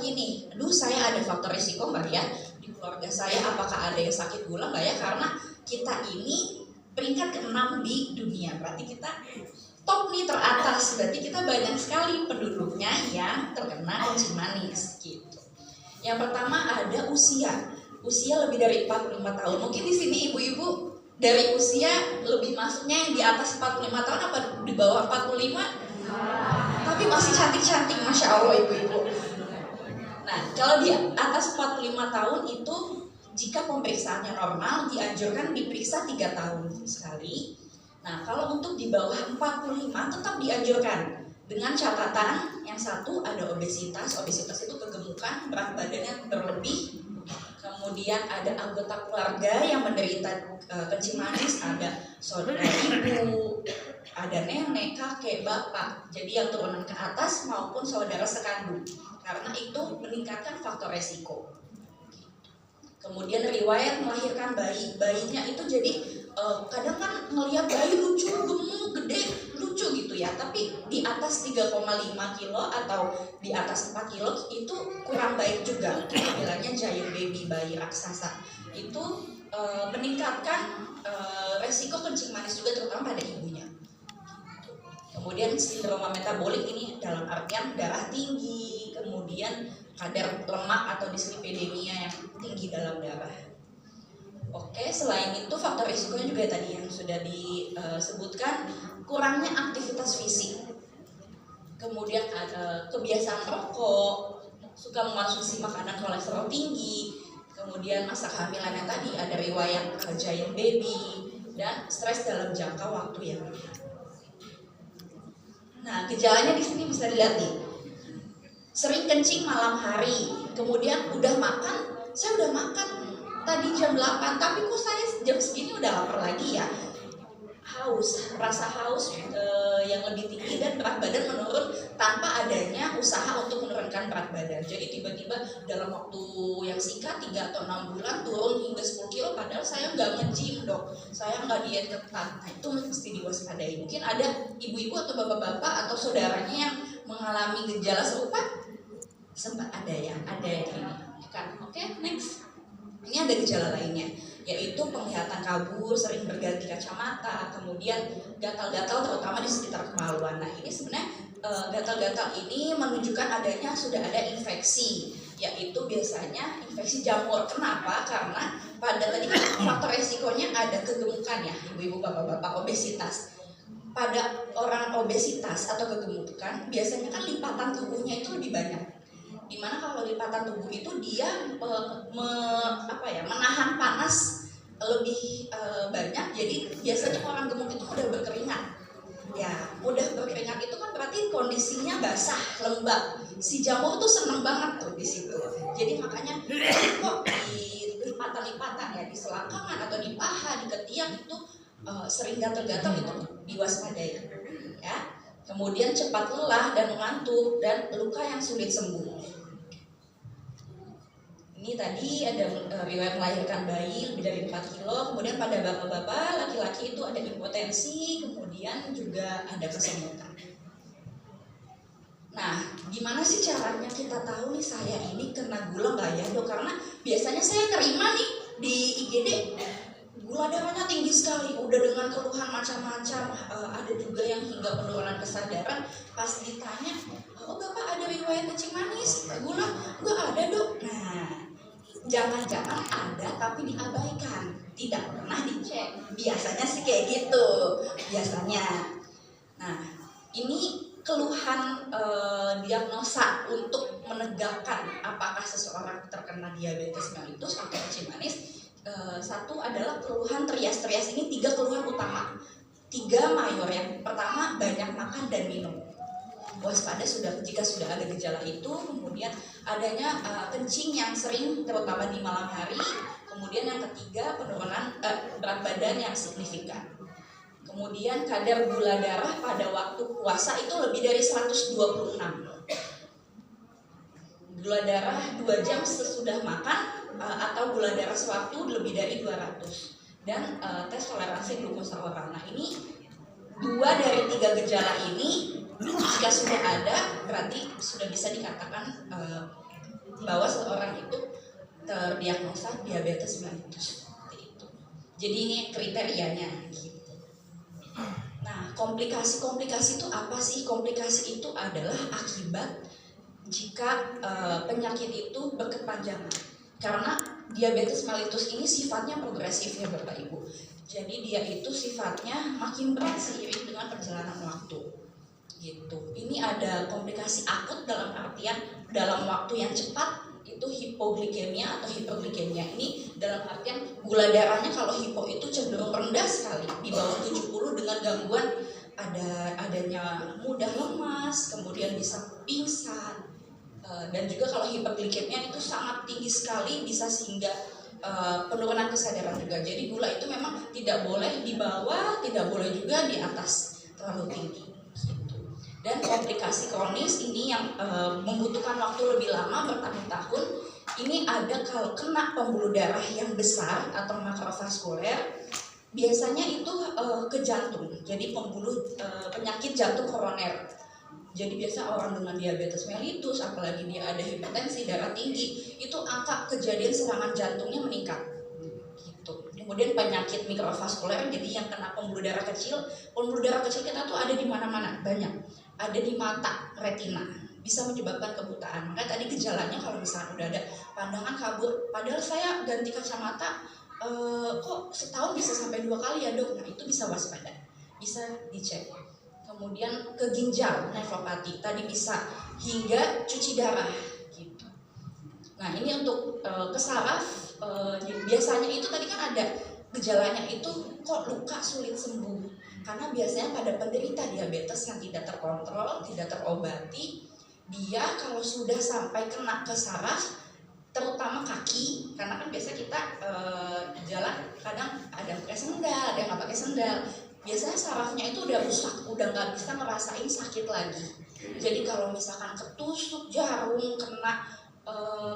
begini, aduh saya ada faktor risiko nggak ya di keluarga saya, apakah ada yang sakit gula nggak ya, karena kita ini peringkat ke-6 di dunia, berarti kita top nih, teratas, berarti kita banyak sekali penduduknya yang terkena kencing manis gitu. Yang pertama ada usia lebih dari 45 tahun. Mungkin di sini ibu-ibu dari usia lebih masuknya yang di atas 45 tahun apa di bawah 45? Tapi masih cantik-cantik, Masya Allah ibu-ibu. Nah, kalau di atas 45 tahun itu jika pemeriksaannya normal dianjurkan diperiksa 3 tahun sekali. Nah, kalau untuk di bawah 45 tetap dianjurkan dengan catatan yang satu ada obesitas itu kegemukan, berat badannya berlebih, kemudian ada anggota keluarga yang menderita kencing manis, ada saudara ibu, ada nenek, kakek, bapak, jadi yang turunan ke atas maupun saudara sekandung, karena itu meningkatkan faktor resiko. Kemudian riwayat melahirkan bayinya itu jadi kadang kan ngelihat bayi lucu, gemuk, gede, lucu gitu ya, tapi di atas 3,5 kilo atau di atas 4 kilo itu kurang baik juga, bilangnya giant baby, bayi raksasa. Itu meningkatkan resiko kencing manis juga terutama pada ibunya. Kemudian sindroma metabolik ini dalam artian darah tinggi, kemudian kadar lemak atau dislipidemia yang tinggi dalam darah. Oke, selain itu faktor risikonya juga tadi yang sudah disebutkan, kurangnya aktivitas fisik, kemudian ada kebiasaan merokok, suka mengonsumsi makanan kolesterol tinggi, kemudian masa kehamilannya tadi ada riwayat giant baby, dan stres dalam jangka waktu yang lama. Nah, gejalanya di sini bisa dilihat nih, sering kencing malam hari, kemudian udah makan, saya udah makan tadi jam 8, tapi kok saya jam segini udah lapar lagi ya. Haus, rasa haus yang lebih tinggi dan berat badan menurun tanpa adanya usaha untuk menurunkan berat badan. Jadi tiba-tiba dalam waktu yang singkat 3 atau 6 bulan turun hingga 10 kilo, padahal saya nggak nge-gym dok, saya nggak diet ketat. Nah itu mesti diwaspadai. Mungkin ada ibu-ibu atau bapak-bapak atau saudaranya yang mengalami gejala serupa, sempat ada yang ini kan. Oke, next. Ini ada gejala lainnya, yaitu penglihatan kabur, sering berganti kacamata, kemudian gatal-gatal terutama di sekitar kemaluan. Nah ini sebenarnya gatal-gatal ini menunjukkan adanya sudah ada infeksi, yaitu biasanya infeksi jamur. Kenapa? Karena pada tadi faktor resikonya ada kegemukan ya, ibu-ibu, bapak-bapak, obesitas. Pada orang obesitas atau kegemukan biasanya kan lipatan tubuhnya itu lebih banyak. Dimana kalau lipatan tubuh itu dia menahan panas lebih banyak, jadi biasanya orang gemuk itu mudah berkeringat. Ya, mudah berkeringat itu kan berarti kondisinya basah, lembab. Si jamur tuh seneng banget tuh di situ. Jadi makanya kok di lipatan-lipatan ya, di selangkangan atau di paha, di ketiak itu sering gatal-gatal, itu diwaspadai. Ya. Kemudian cepat lelah dan mengantuk dan luka yang sulit sembuh. Ini tadi ada riwayat melahirkan bayi lebih dari 4 kilo, kemudian pada bapak-bapak, laki-laki itu ada impotensi, kemudian juga ada kesemutan. Nah, gimana sih caranya kita tahu nih saya ini kena gula nggak ya dok? Karena biasanya saya terima nih di IGD, gula darahnya tinggi sekali, udah dengan keluhan macam-macam, ada juga yang hingga penurunan kesadaran. Pas ditanya, oh bapak ada riwayat kencing manis, gula? Nggak ada dok. Nah, jangan-jangan ada tapi diabaikan, tidak pernah dicek. Biasanya sih kayak gitu, biasanya. Nah, ini keluhan diagnosa untuk menegakkan apakah seseorang terkena diabetes mellitus atau kencing manis. Satu adalah keluhan terias-terias. Ini 3 keluhan utama, 3 mayor. Yang pertama, banyak makan dan minum. Waspada jika sudah ada gejala itu. Kemudian adanya kencing yang sering terutama di malam hari. Kemudian yang ketiga, penurunan berat badan yang signifikan. Kemudian kadar gula darah pada waktu puasa itu lebih dari 126. Gula darah 2 jam sesudah makan atau gula darah sewaktu lebih dari 200. Dan tes toleransi glukosa oral. Nah ini 2 dari 3 gejala ini jika sudah ada berarti sudah bisa dikatakan terdiagnosa diabetes mellitus seperti itu. Jadi ini kriterianya gitu. Nah, komplikasi-komplikasi itu apa sih? Komplikasi itu adalah akibat jika penyakit itu berkepanjangan. Karena diabetes mellitus ini sifatnya progresif ya Bapak Ibu. Jadi dia itu sifatnya makin berat seiring dengan perjalanan waktu. Gitu. Ini ada komplikasi akut dalam artian dalam waktu yang cepat, itu hipoglikemia atau hiperglikemia. Ini dalam artian gula darahnya kalau hipo itu cenderung rendah sekali, di bawah 70 dengan gangguan adanya mudah lemas, kemudian bisa pingsan. Dan juga kalau hiperglikemia itu sangat tinggi sekali, bisa sehingga penurunan kesadaran juga. Jadi gula itu memang tidak boleh di bawah, tidak boleh juga di atas terlalu tinggi. Dan komplikasi kronis ini yang membutuhkan waktu lebih lama, bertahun-tahun. Ini ada kalau kena pembuluh darah yang besar atau makrovaskuler, biasanya itu ke jantung. Jadi penyakit jantung koroner. Jadi biasa orang dengan diabetes mellitus, apalagi dia ada hipertensi, darah tinggi, itu angka kejadian serangan jantungnya meningkat. Gitu. Kemudian penyakit mikrovaskuler, jadi yang kena pembuluh darah kecil kita tuh ada di mana-mana, banyak. Ada di mata, retina, bisa menyebabkan kebutaan. Makanya tadi gejalanya kalau misalnya udah ada pandangan kabur, padahal saya ganti kacamata, kok setahun bisa sampai 2 kali ya dok. Nah itu bisa waspada, bisa dicek. Kemudian ke ginjal, nefropati, tadi bisa hingga cuci darah gitu. Nah ini untuk ke saraf, biasanya itu tadi kan ada gejalanya itu kok luka sulit sembuh. Karena biasanya pada penderita diabetes yang tidak terkontrol, tidak terobati, dia kalau sudah sampai kena ke saraf, terutama kaki, karena kan biasa kita jalan kadang ada yang pakai sendal, ada yang nggak pakai sendal. Biasanya sarafnya itu udah rusak, udah nggak bisa ngerasain sakit lagi. Jadi kalau misalkan ketusuk jarum,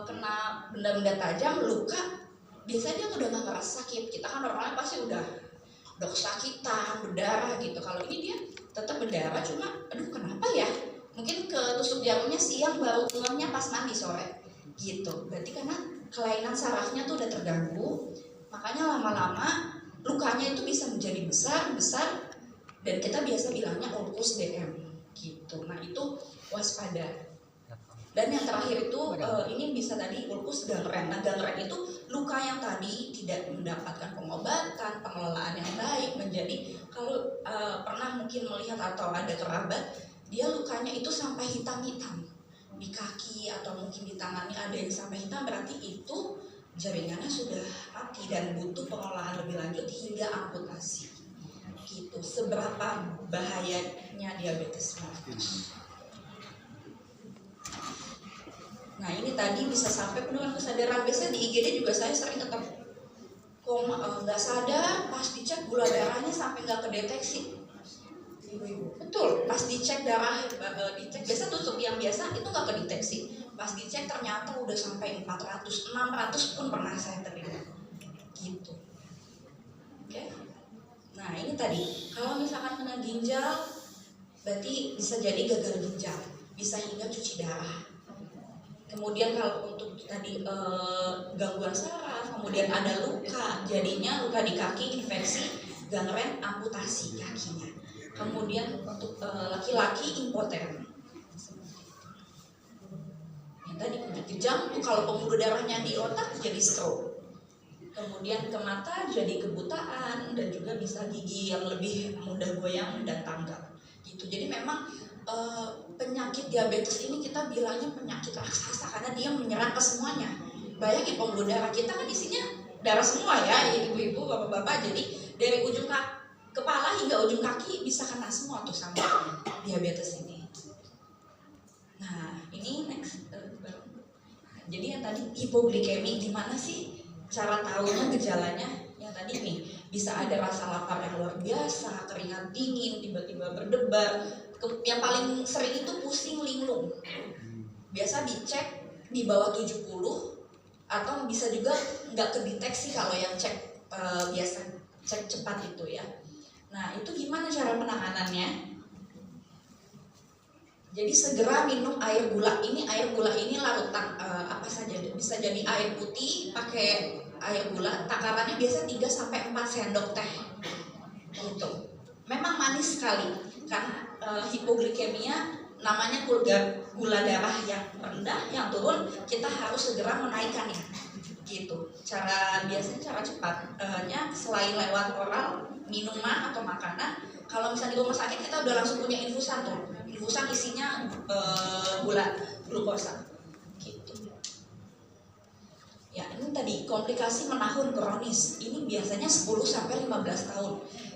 kena benda-benda tajam, luka, biasanya dia udah nggak ngerasa sakit. Kita kan normalnya pasti udah kesakitan, berdarah gitu. Kalau ini dia tetap berdarah, cuma aduh kenapa ya? Mungkin ketusuk jarumnya siang, baru ngehnya pas mandi sore gitu. Berarti karena kelainan sarafnya tuh udah terganggu, makanya lama-lama lukanya itu bisa menjadi besar dan kita biasa bilangnya ulkus DM gitu. Nah itu waspada. Dan yang terakhir itu ini bisa tadi ulkus gangren. Nah gangren itu luka yang tadi tidak mendapatkan pengobatan, pengelolaan yang baik, menjadi kalau pernah mungkin melihat atau ada kerabat, dia lukanya itu sampai hitam-hitam di kaki atau mungkin di tangannya ada yang sampai hitam, berarti itu jaringannya sudah mati dan butuh pengelolaan lebih lanjut hingga amputasi. Gitu. Seberapa bahayanya diabetes mellitus. Nah ini tadi bisa sampai penurunan kesadaran. Biasanya di IGD juga saya sering ketemu nggak sadar, pas dicek gula darahnya sampai nggak kedeteksi. Betul, pas dicek darah, dicek biasa tutup yang biasa itu nggak kedeteksi. Pas dicek ternyata udah sampai 400, 600 pun pernah saya terima. Gitu. Oke. Nah ini tadi, kalau misalkan kena ginjal, berarti bisa jadi gagal ginjal, bisa hingga cuci darah. Kemudian kalau untuk tadi gangguan saraf, kemudian ada luka, jadinya luka di kaki, infeksi, gangren, amputasi kakinya. Kemudian untuk laki-laki impoten. Yang tadi penyakit jantung, kalau pembuluh darahnya di otak jadi stroke. Kemudian ke mata jadi kebutaan dan juga bisa gigi yang lebih mudah goyang dan tanggap. Gitu. Jadi memang penyakit diabetes ini kita bilangnya penyakit raksasa karena dia menyerang ke semuanya. Bayangin pembuluh darah kita kan isinya darah semua ya, ibu-ibu, bapak-bapak. Jadi dari ujung kepala hingga ujung kaki bisa kena semua tuh sama diabetes ini. Nah ini next. Jadi yang tadi hipoglikemi, di mana sih cara tahunya gejalanya? Yang tadi nih bisa ada rasa lapar yang luar biasa, keringat dingin, tiba-tiba berdebar. Yang paling sering itu pusing linglung. Biasa dicek di bawah 70 atau bisa juga nggak kedeteksi kalau yang cek biasa cek cepat itu ya. Nah itu gimana cara penanganannya? Jadi segera minum air gula. Air gula ini larutan apa saja, bisa jadi air putih pakai air gula. Takarannya biasa 3-4 sendok teh. Gitu. Memang manis sekali karena hipoglikemia, namanya gula darah yang rendah, yang turun, kita harus segera menaikkannya. Gitu. Biasanya cara cepatnya selain lewat oral, minuman atau makanan. Kalau misalnya di rumah sakit kita udah langsung punya infusan tuh. Infusan isinya glukosa. Gitu. Ya, ini tadi komplikasi menahun kronis. Ini biasanya 10-15 tahun.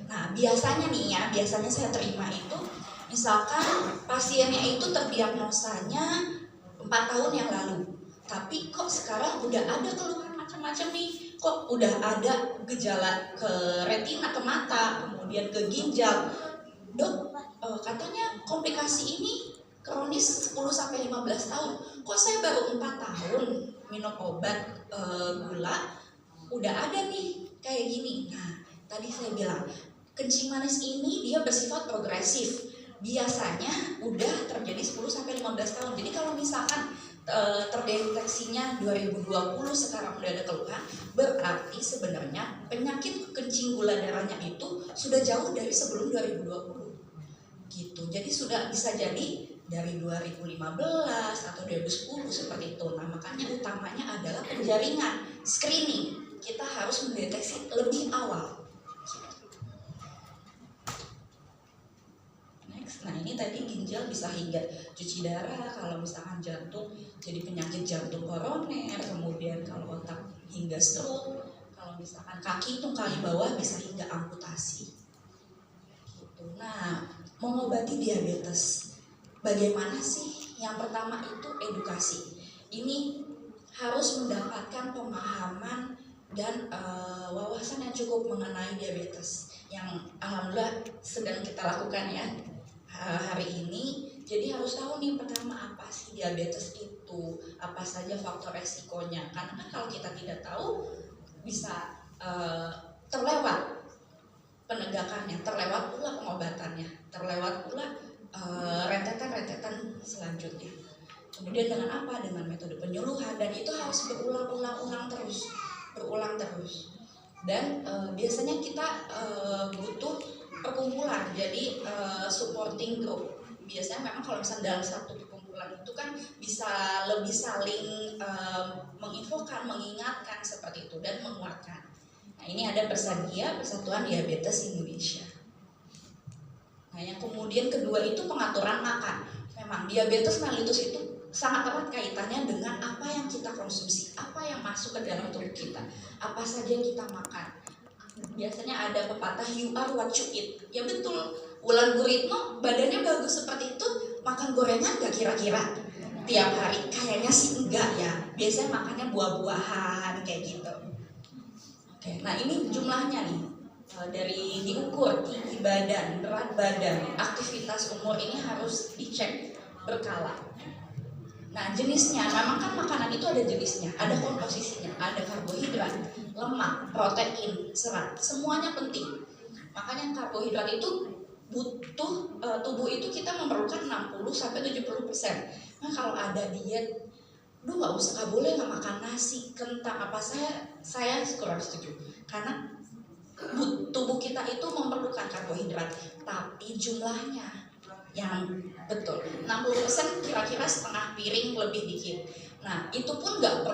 Nah, biasanya saya terima itu misalkan pasiennya itu terdiagnosanya 4 tahun yang lalu. Tapi kok sekarang udah ada keluhan macam-macam nih. Kok udah ada gejala ke retina, ke mata, kemudian ke ginjal. Dok, katanya komplikasi ini kronis 10-15 tahun. Kok saya baru 4 tahun minum obat gula udah ada nih kayak gini. Nah, tadi saya bilang kencing manis ini dia bersifat progresif. Biasanya udah terjadi 10-15 tahun. Jadi kalau misalkan terdeteksinya 2020 sekarang udah ada keluhan, berarti sebenarnya penyakit kencing gula darahnya itu sudah jauh dari sebelum 2020 gitu. Jadi sudah bisa jadi dari 2015 atau 2010 seperti itu. Nah, makanya utamanya adalah penjaringan, screening. Kita harus mendeteksi lebih awal. Nah, ini tadi ginjal bisa hingga cuci darah, kalau misalkan jantung jadi penyakit jantung koroner, kemudian kalau otak hingga stroke, kalau misalkan kaki tungkai bawah bisa hingga amputasi. Gitu. Nah, mengobati diabetes, bagaimana sih? Yang pertama itu edukasi. Ini harus mendapatkan pemahaman dan wawasan yang cukup mengenai diabetes, yang alhamdulillah sedang kita lakukan ya hari ini. Jadi harus tahu nih pertama apa sih diabetes itu, apa saja faktor resikonya. Karena kan kalau kita tidak tahu bisa terlewat penegakannya, terlewat pula pengobatannya, terlewat pula rentetan-rentetan selanjutnya. Kemudian dengan apa? Dengan metode penyuluhan, dan itu harus berulang terus. Dan biasanya kita butuh perkumpulan, jadi supporting group. Biasanya memang kalau misalnya dalam satu perkumpulan itu kan bisa lebih saling menginfokan, mengingatkan seperti itu dan menguatkan. Nah, ini ada Persadia, Persatuan Diabetes Indonesia. Nah, yang kemudian kedua itu pengaturan makan. Memang diabetes mellitus itu sangat erat kaitannya dengan apa yang kita konsumsi, apa yang masuk ke dalam tubuh kita, apa saja yang kita makan. Biasanya ada pepatah you are what you eat. Ya betul, Wulan Guritno badannya bagus seperti itu, makan gorengan gak kira-kira tiap hari? Kayaknya sih enggak ya. Biasanya makannya buah-buahan kayak gitu. Oke, nah ini jumlahnya nih. Dari diukur tinggi badan, berat badan, aktivitas umur ini harus dicek berkala. Nah, jenisnya, memang kan makanan itu ada jenisnya, ada komposisinya, ada karbohidrat, lemak, protein, serat, semuanya penting. Makanya karbohidrat itu butuh, tubuh itu kita memerlukan 60-70%. Nah, kalau ada diet, gak boleh nggak makan nasi, kentang, apa saya kurang setuju. Karena tubuh kita itu memerlukan karbohidrat, tapi jumlahnya yang betul 60% kira-kira setengah piring lebih dikit. Nah, itu pun nggak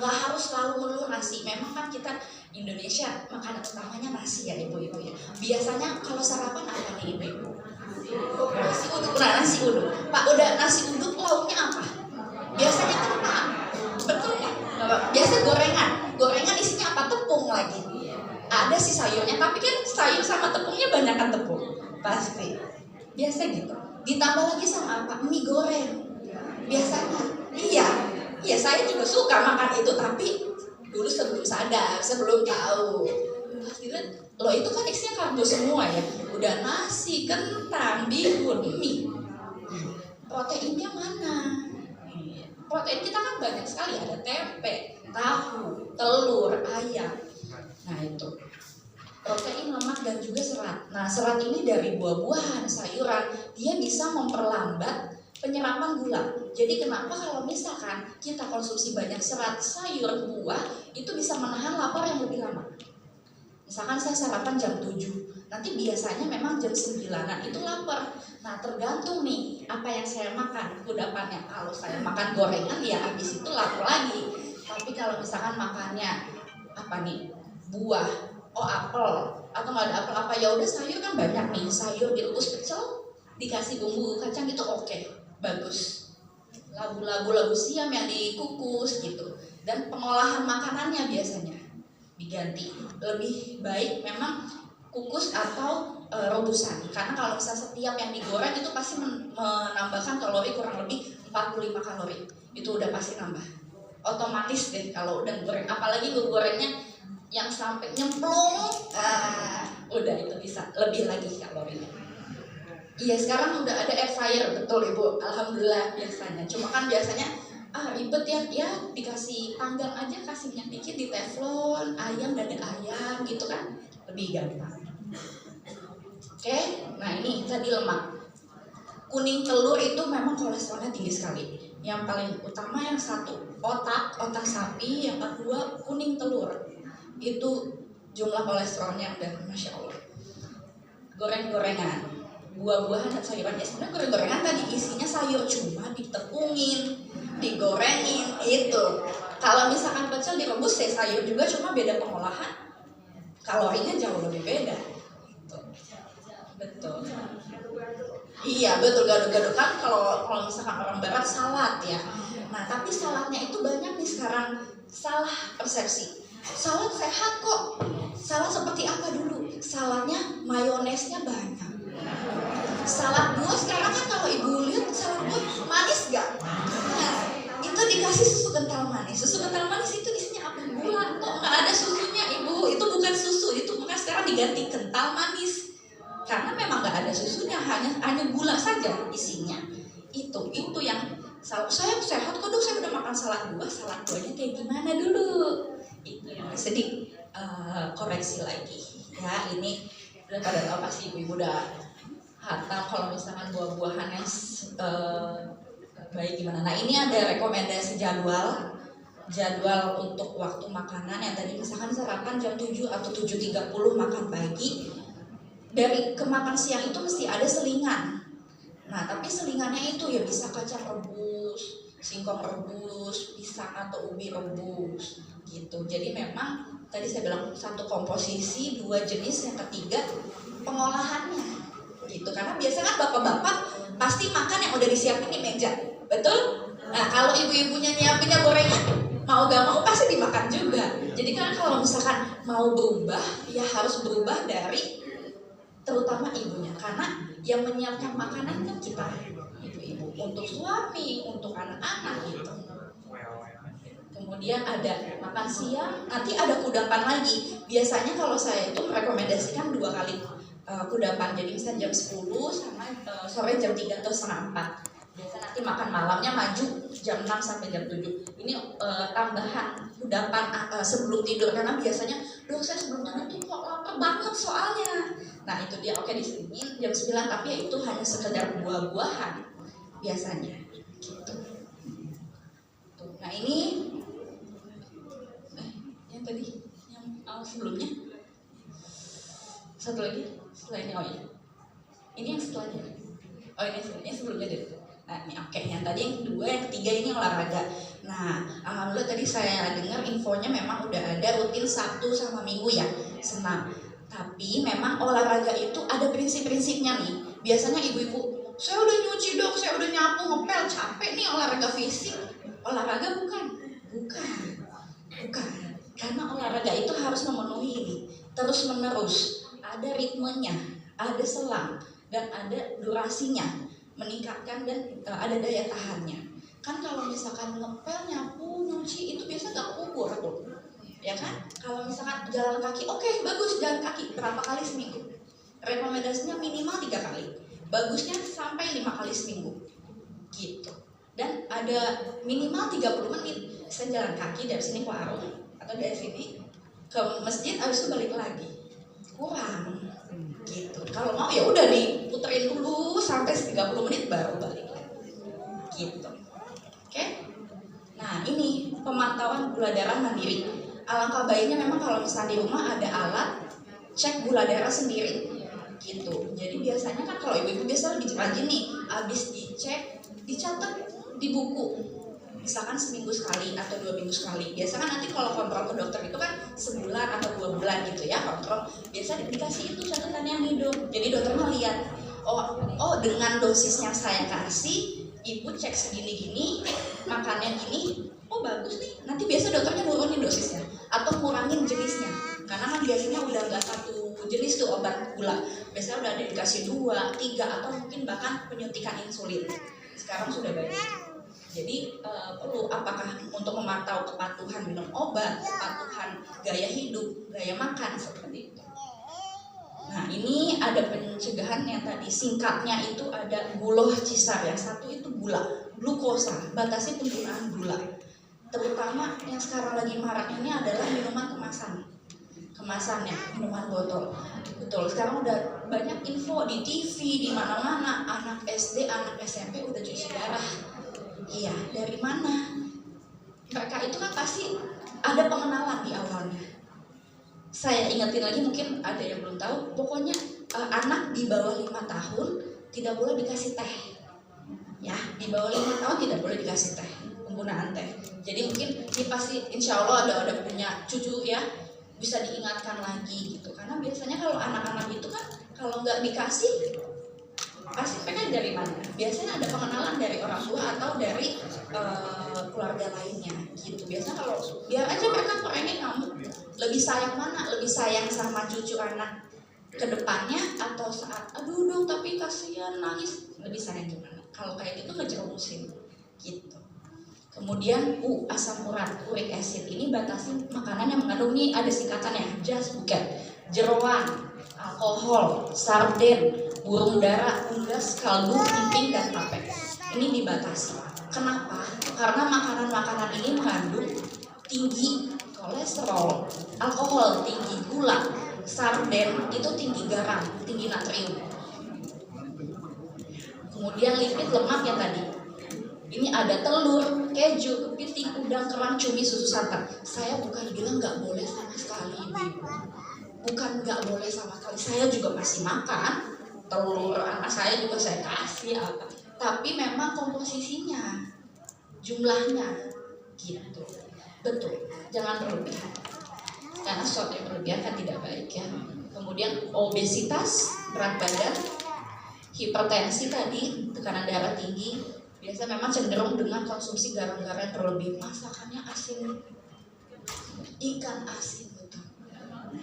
harus selalu melulu nasi. Memang kan kita Indonesia makanan utamanya nasi ya ibu-ibu ya. Biasanya kalau sarapan apa nih ibu-ibu? Nasi uduk. Nah, nasi uduk. Pak, udah nasi uduk lauknya apa? Biasanya kentang. Betul ya? Biasa gorengan isinya apa? Tepung lagi. Ada sih sayurnya, tapi kan sayur sama tepungnya banyakkan tepung pasti. Biasa gitu. Ditambah lagi sama apa? Mie goreng. Biasanya. Iya, saya juga suka makan itu, tapi dulu sebelum sadar, sebelum tahu. Loh, itu kan isinya karbo semua ya. Udah nasi, kentang, bihun, mie. Proteinnya mana? Protein kita kan banyak sekali, ada tempe, tahu, telur, ayam. Nah itu protein, lemak, dan juga serat. Nah, serat ini dari buah-buahan, sayuran, dia bisa memperlambat penyerapan gula. Jadi kenapa kalau misalkan kita konsumsi banyak serat, sayur, buah, itu bisa menahan lapar yang lebih lama. Misalkan saya sarapan jam 7, nanti biasanya memang jam 9-an itu lapar. Nah, tergantung nih apa yang saya makan, kudapannya. Kalau saya makan gorengan ya habis itu lapar lagi. Tapi kalau misalkan makannya apa nih? Buah, apel, atau nggak ada apel apa, ya udah sayur kan banyak nih, sayur direbus pecel, dikasih bumbu kacang itu oke, bagus. Labu siam yang dikukus gitu. Dan pengolahan makanannya biasanya diganti, lebih baik memang kukus atau rebusan, karena kalau misalnya setiap yang digoreng itu pasti menambahkan kalori kurang lebih 45 kalori, itu udah pasti nambah otomatis deh kalau udah goreng, apalagi gorengnya yang sampai nyemplung, udah itu bisa lebih lagi kalorinya. Iya, sekarang udah ada air fryer, betul Ibu, alhamdulillah biasanya. Cuma kan biasanya ribet ya dikasih panggang aja, kasih minyak dikit di teflon, ayam, dada ayam gitu kan, lebih gampang. Oke, nah ini tadi lemak. Kuning telur itu memang kolesterolnya tinggi sekali. Yang paling utama yang satu, otak sapi, yang kedua kuning telur. Itu jumlah kolesterolnya udah Masya Allah. Goreng-gorengan, buah-buahan dan sayuran, ya sebenarnya goreng-gorengan tadi isinya sayur, cuma ditepungin, digorengin itu. Kalau misalkan pecel direbus ya sayur juga, cuma beda pengolahan, kalorinya jauh lebih beda. Betul. Iya betul, gado-gado kan kalau misalkan orang barat salad ya. Nah tapi saladnya itu banyak nih sekarang salah persepsi. Salad sehat kok. Salad seperti apa dulu? Saladnya mayonesnya banyak. Salad buah sekarang kan kalau ibu lihat salad buah manis gak? Nah, itu dikasih susu kental manis. Susu kental manis itu isinya apa? Gula. Kok nggak ada susunya ibu? Itu bukan susu, itu makanya sekarang diganti kental manis. Karena memang nggak ada susunya, hanya gula saja isinya. Itu yang saya sehat kok dok, saya udah makan salad buahnya kayak gimana dulu? Itu yang sedih koreksi lagi. Ya ini udah pada tahu pasti ibu udah hatam kalau misalkan buah-buahan yang baik gimana. Nah ini ada rekomendasi jadwal untuk waktu makanan yang tadi misalkan sarapan jam 7 atau 7.30 makan pagi. Dari ke makan siang itu mesti ada selingan. Nah tapi selingannya itu ya bisa kacang rebus, singkong rebus, pisang atau ubi rebus gitu. Jadi memang tadi saya bilang satu komposisi, dua jenis, yang ketiga pengolahannya gitu. Karena biasanya kan bapak-bapak pasti makan yang udah disiapin di meja, betul? Nah kalau ibu-ibunya nyiapinnya gorengan, mau gak mau pasti dimakan juga. Jadi kan kalau misalkan mau berubah ya harus berubah dari terutama ibunya, karena yang menyiapkan makanan kan kita ibu-ibu, untuk suami, untuk anak-anak gitu. Kemudian ada makan siang, nanti ada kudapan lagi. Biasanya kalau saya itu merekomendasikan 2 kali kudapan, jadi misalnya jam 10 sama sore jam 3 atau setengah 4. Biasa nanti makan malamnya maju jam 6 sampai jam 7. Ini tambahan kudapan sebelum tidur, karena biasanya dok saya sebelum tidur tuh kok lapar banget soalnya. Nah itu dia, oke disiniin jam 9, tapi ya itu hanya sekedar buah-buahan biasanya gitu. Tuh, nah ini yang tadi yang sebelumnya, satu lagi setelah ini, ini yang setelahnya, ini sebelumnya deh. Nah ini oke, yang tadi yang kedua, yang ketiga ini olahraga. Nah alhamdulillah tadi saya dengar infonya memang udah ada rutin Sabtu sama Minggu ya senam. Tapi memang olahraga itu ada prinsip-prinsipnya nih. Biasanya ibu-ibu, saya udah nyuci dok, saya udah nyapu, ngepel, capek nih olahraga fisik. Olahraga bukan. Karena olahraga itu harus memenuhi ini terus-menerus. Ada ritmenya, ada selang, dan ada durasinya. Meningkatkan dan ada daya tahannya. Kan kalau misalkan ngepel, nyapu, nyuci itu biasa gak kubur tuh. Ya kan? Kalau misalkan jalan kaki, oke, bagus jalan kaki berapa kali seminggu? Rekomendasinya minimal 3 kali, bagusnya sampai 5 kali seminggu gitu. Dan ada minimal 30 menit saya jalan kaki dari sini ke warung atau dari sini ke masjid, habis itu balik lagi. kurang gitu. Kalau mau ya udah diputerin dulu sampai 30 menit baru balik gitu. Oke. Nah, ini pemantauan gula darah mandiri. Alangkah baiknya memang kalau misalnya di rumah ada alat cek gula darah sendiri gitu. Jadi biasanya kan kalau ibu-ibu biasa lebih rajin nih, habis dicek dicatat di buku. Misalkan seminggu sekali atau 2 minggu sekali. Biasa kan nanti kalau kontrol ke dokter itu kan sebulan atau 2 bulan gitu ya kontrol. Biasa dikasih itu catatan yang hidup. Jadi dokter melihat, oh dengan dosis yang saya kasih, ibu cek segini-gini, makannya gini, oh bagus nih. Nanti biasa dokternya nurunin dosisnya atau ngurangin jenisnya. Karena kan biasanya udah nggak satu jenis tuh obat gula. Biasanya udah ada dikasih 2, 3 atau mungkin bahkan penyuntikan insulin. Sekarang sudah banyak. Jadi perlu apakah untuk memantau kepatuhan minum obat, kepatuhan gaya hidup, gaya makan seperti itu. Nah, ini ada pencegahan yang tadi singkatnya itu ada guloh cisar. Yang satu itu gula, glukosa, batasi penggunaan gula. Terutama yang sekarang lagi marak ini adalah minuman kemasannya, minuman botol. Betul, sekarang udah banyak info di TV, di mana-mana, anak SD, anak SMP udah cuci darah. Iya, dari mana? Mereka itu kan pasti ada pengenalan di awalnya. Saya ingetin lagi, mungkin ada yang belum tahu. Pokoknya anak di bawah 5 tahun tidak boleh dikasih teh. Ya, di bawah 5 tahun tidak boleh dikasih teh, penggunaan teh. Jadi mungkin ini pasti insya Allah ada punya cucu ya, bisa diingatkan lagi gitu. Karena biasanya kalau anak-anak itu kan kalau nggak dikasih pasti pengen dari mana? Biasanya ada pengenalan dari orang tua atau dari keluarga lainnya gitu. Biasanya kalau biar aja mereka pengen kamu lebih sayang mana? Lebih sayang sama cucu anak ke depannya atau saat aduh dong tapi kasihan nangis, lebih sayang gimana? Kalau kayak gitu ngejerumusin gitu. Kemudian asam urat, uric acid ini batasi makanan yang mengandung, nih ada singkatannya, jas buket, jeroan, alkohol, sarden, burung dara, unggas, kaldu, emping, dan tape. Ini dibatasi. Kenapa? Karena makanan-makanan ini mengandung tinggi kolesterol, alkohol, tinggi gula, sarden itu tinggi garam, tinggi natrium. Kemudian lipid lemak yang tadi. Ini ada telur, keju, kepiting, udang, kerang, cumi, susu santan. Saya bukan bilang nggak boleh sama sekali, ibu. Bukan nggak boleh sama sekali. Saya juga masih makan telur, anak saya juga saya kasih apa. Tapi memang komposisinya, jumlahnya, gitu. Betul. Jangan berlebihan. Karena sesuatu yang berlebihan kan tidak baik ya. Kemudian obesitas, berat badan, hipertensi tadi, tekanan darah tinggi. Biasa memang cenderung dengan konsumsi garam-garam berlebih. Masakannya asin, ikan asin betul.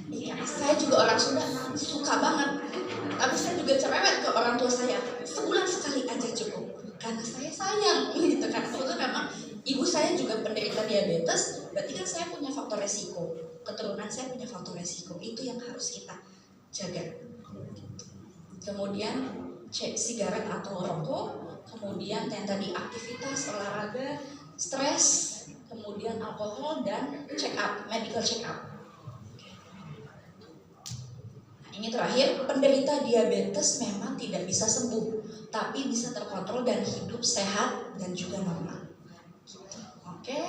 Iya, saya juga orang Sunda suka banget. Tapi saya juga cerewet ke orang tua saya. Sebulan sekali aja cukup. Karena saya sayang gitu kan. Kebetulan memang ibu saya juga penderita diabetes. Berarti kan saya punya faktor resiko. Keturunan saya punya faktor resiko. Itu yang harus kita jaga. Kemudian cek sigaret atau rokok. Kemudian yang tadi aktivitas, olahraga, stres, kemudian alkohol dan check up, medical check up. Nah, ini terakhir, penderita diabetes memang tidak bisa sembuh, tapi bisa terkontrol dan hidup sehat dan juga normal. Oke,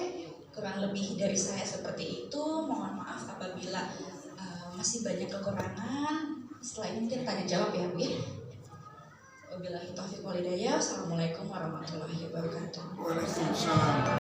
kurang lebih dari saya seperti itu. Mohon maaf apabila masih banyak kekurangan. Setelah ini mungkin tanya jawab ya Bu ya. Wabillahi taufiq wal hidayah. Assalamualaikum warahmatullahi wabarakatuh. Waalaikumsalam.